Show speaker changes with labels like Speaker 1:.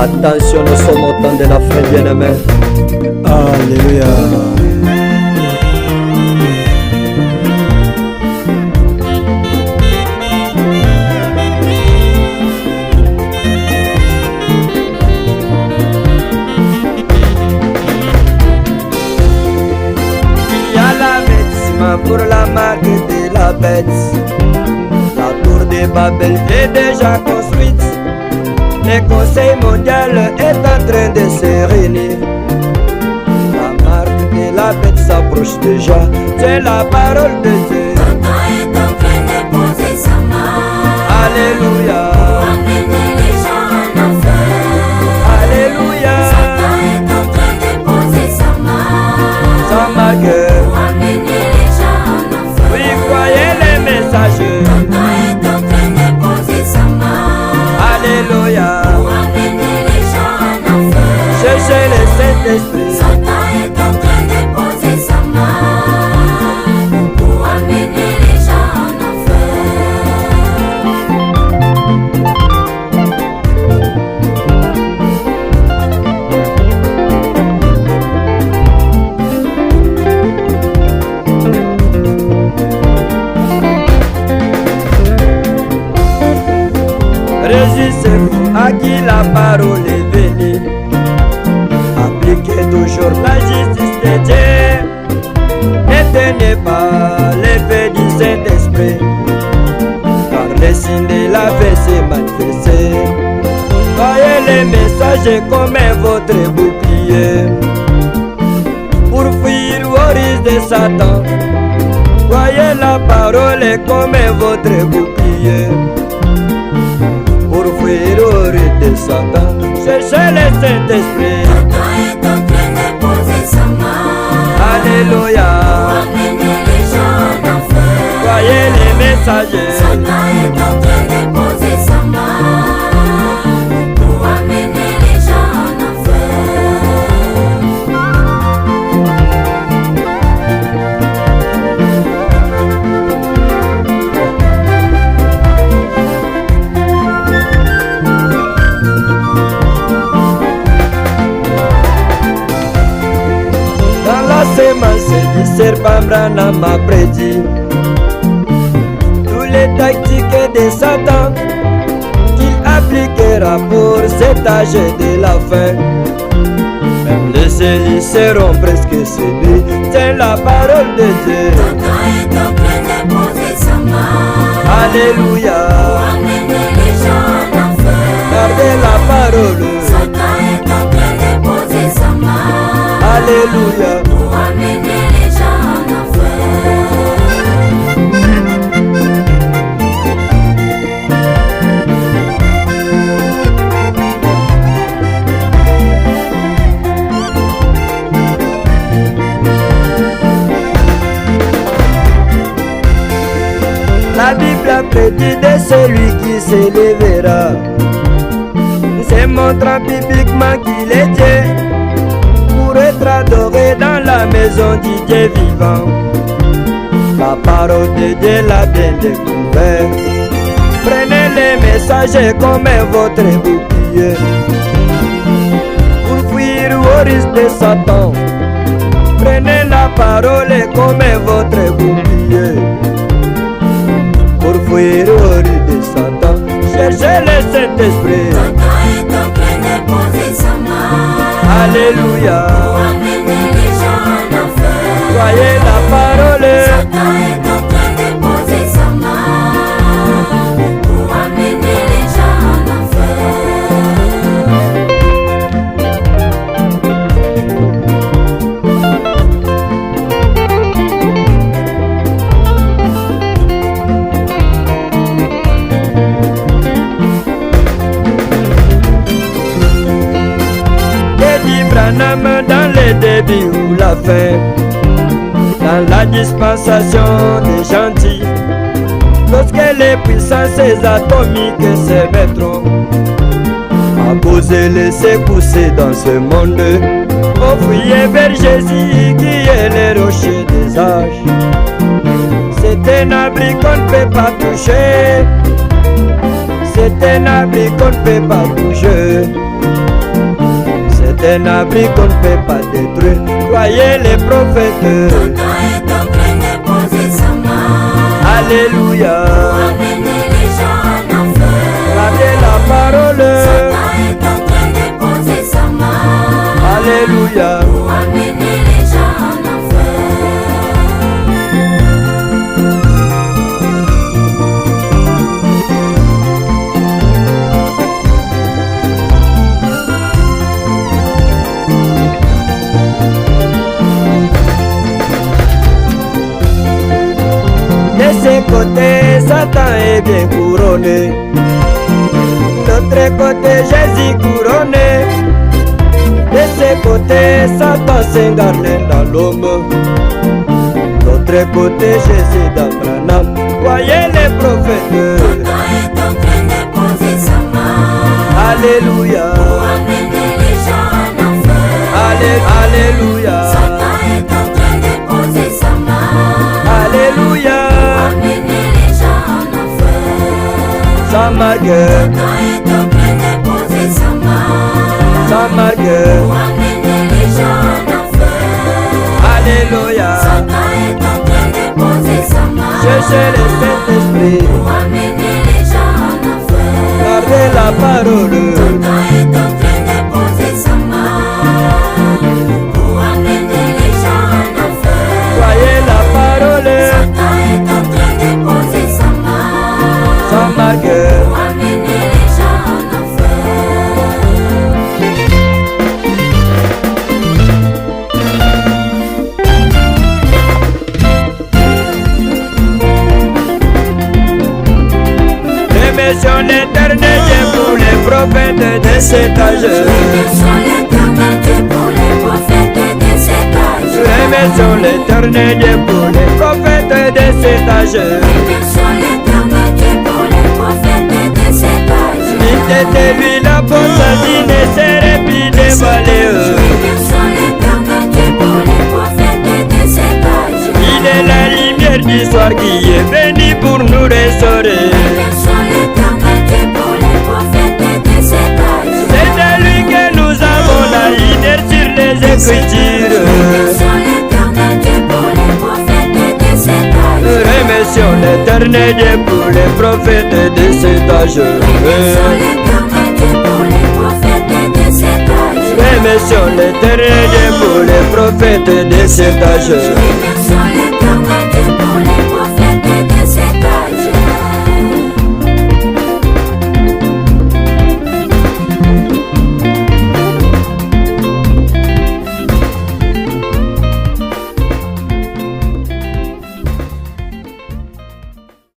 Speaker 1: Attention, nous sommes au temps de la fin, bien-aimé.
Speaker 2: Alléluia.
Speaker 1: Il y a l'avertissement pour la marque de la bête. La tour de Babel est déjà construite. Le conseil mondial est en train de se réunir. La marque de la bête s'approche déjà. C'est la parole de Dieu.
Speaker 3: Satan est en train de poser sa main.
Speaker 1: Alléluia.
Speaker 3: Pour amener les gens en enfer.
Speaker 1: Alléluia.
Speaker 3: Satan est en train de poser sa main.
Speaker 1: Sans marque.
Speaker 3: Pour amener les gens en enfer.
Speaker 1: Oui, croyez les messagers.
Speaker 3: Satan est en train de poser sa main.
Speaker 1: Alléluia.
Speaker 3: Pour amener les gens en enfer.
Speaker 1: Cherchez le Saint-Esprit.
Speaker 3: Satan est en train de poser sa main. Pour amener les gens en enfer.
Speaker 1: Réjouissez-vous à qui la parole est venue. Appliquez toujours la justice de Dieu. N'éteignez pas l'effet du Saint-Esprit, car les signes de la vie se manifestent. Voyez les messagers comme votre bouclier pour fuir au risque de Satan. Voyez la parole comme votre bouclier pour fuir au risque de Satan. Cherchez le Saint-Esprit.
Speaker 3: Satan est en train de poser sa main.
Speaker 1: Alléluia.
Speaker 3: Pour amener les gens en enfer.
Speaker 1: Voyez les messagers.
Speaker 3: Satan est en train de poser sa main. Pour amener les gens en enfer.
Speaker 1: Dans la sémence du serpent Branham a prédit tous les tactiques de Satan qu'il appliquera pour cet âge de la fin. Même les élus seront presque séduits. C'est la parole de Dieu.
Speaker 3: Satan est en train de poser sa main.
Speaker 1: Alléluia.
Speaker 3: Pour amener les gens en enfer.
Speaker 1: Gardez la parole.
Speaker 3: Satan est en train de poser sa main.
Speaker 1: Alléluia.
Speaker 3: Pour amener les gens en enfer.
Speaker 1: La Bible a prédit de celui qui s'élèvera, se montrant bibliquement qu'il est Dieu, pour être adoré dans la maison du Dieu vivant. La parole de Dieu l'a bien découvert. Prenez les messagers comme votre bouclier pour fuir au risque de Satan. Prenez la parole comme votre bouclier pour fuir au risque de Satan. Cherchez le Saint-Esprit.
Speaker 3: Satan est en train de poser sa main.
Speaker 1: Alléluia.
Speaker 3: Pour amener les gens en enfer.
Speaker 1: Voyez la parole.
Speaker 3: Satan est en train de poser sa main. Pour amener les gens en enfer.
Speaker 1: Branham dans le début ou la fin, dans la dispensation des gentils, lorsque les puissances atomiques se mettront à poser les secousser dans ce monde, offriez vers Jésus qui est le rocher des âges. C'est un abri qu'on ne peut pas toucher, c'est un abri qu'on ne peut pas bouger. C'est un abri qu'on ne peut pas détruire. Croyez les prophètes.
Speaker 3: Satan est en train de poser sa main
Speaker 1: Alléluia.
Speaker 3: pour amener les gens en enfer.
Speaker 1: Gardez la parole.
Speaker 3: Satan est en train de poser sa main
Speaker 1: Alléluia.
Speaker 3: pour amener les gens en enfer.
Speaker 1: De ce côté, Satan est bien couronné. De l'autre côté, Jésus couronné. De ce côté, Satan s'incarne dans l'homme. De l'autre côté, Jésus d'Abraham. Voyez les prophètes.
Speaker 3: Satan est en train de poser sa main
Speaker 1: Alléluia.
Speaker 3: pour amener les gens en enfer.
Speaker 1: Alléluia.
Speaker 3: Satan est en train de poser sa main
Speaker 1: Alléluia.
Speaker 3: pour amener les gens en enfer.
Speaker 1: Sans marque,
Speaker 3: Satan est en train de poser sa main
Speaker 1: sans marque.
Speaker 3: pour amener les gens en enfer.
Speaker 1: Alléluia.
Speaker 3: Satan est en train de poser sa main
Speaker 1: Cherchez le Saint-Esprit.
Speaker 3: pour amener les gens en enfer.
Speaker 1: Gardez la parole.
Speaker 3: Satan est en train de poser sa main pour amener les gens en enfer.
Speaker 1: Voyez la parole.
Speaker 3: Satan est en train de poser sa main
Speaker 1: Sans marque.
Speaker 3: pour amener les gens en enfer.
Speaker 1: Remercions l'Éternel Dieu pour les prophètes de cet âge.
Speaker 3: Remercions l'Éternel Dieu pour les prophètes de cet âge.
Speaker 1: Remercions l'Éternel Dieu pour les prophètes de cet âge.
Speaker 3: Remercions l'Éternel Dieu pour les prophètes de cet âge.
Speaker 1: Il était lui la bonne ne serait plus dévoilée.
Speaker 3: Remercions l'Éternel Dieu pour les prophètes de cet âge.
Speaker 1: Il est la lumière du soir qui est venu pour nous restaurer.
Speaker 3: Remercions l'Éternel Dieu pour les prophètes de cet âge.
Speaker 1: C'est de lui que nous avons la idée sur les Écritures.
Speaker 3: Remercions l'Éternel Dieu pour les prophètes de cet âge.
Speaker 1: Remercions l'Éternel Dieu pour les prophètes de cet âge.
Speaker 3: Remercions l'Éternel Dieu pour les prophètes de cet âge.
Speaker 1: Remercions l'Éternel Dieu pour les prophètes de cet âge.
Speaker 3: Remercions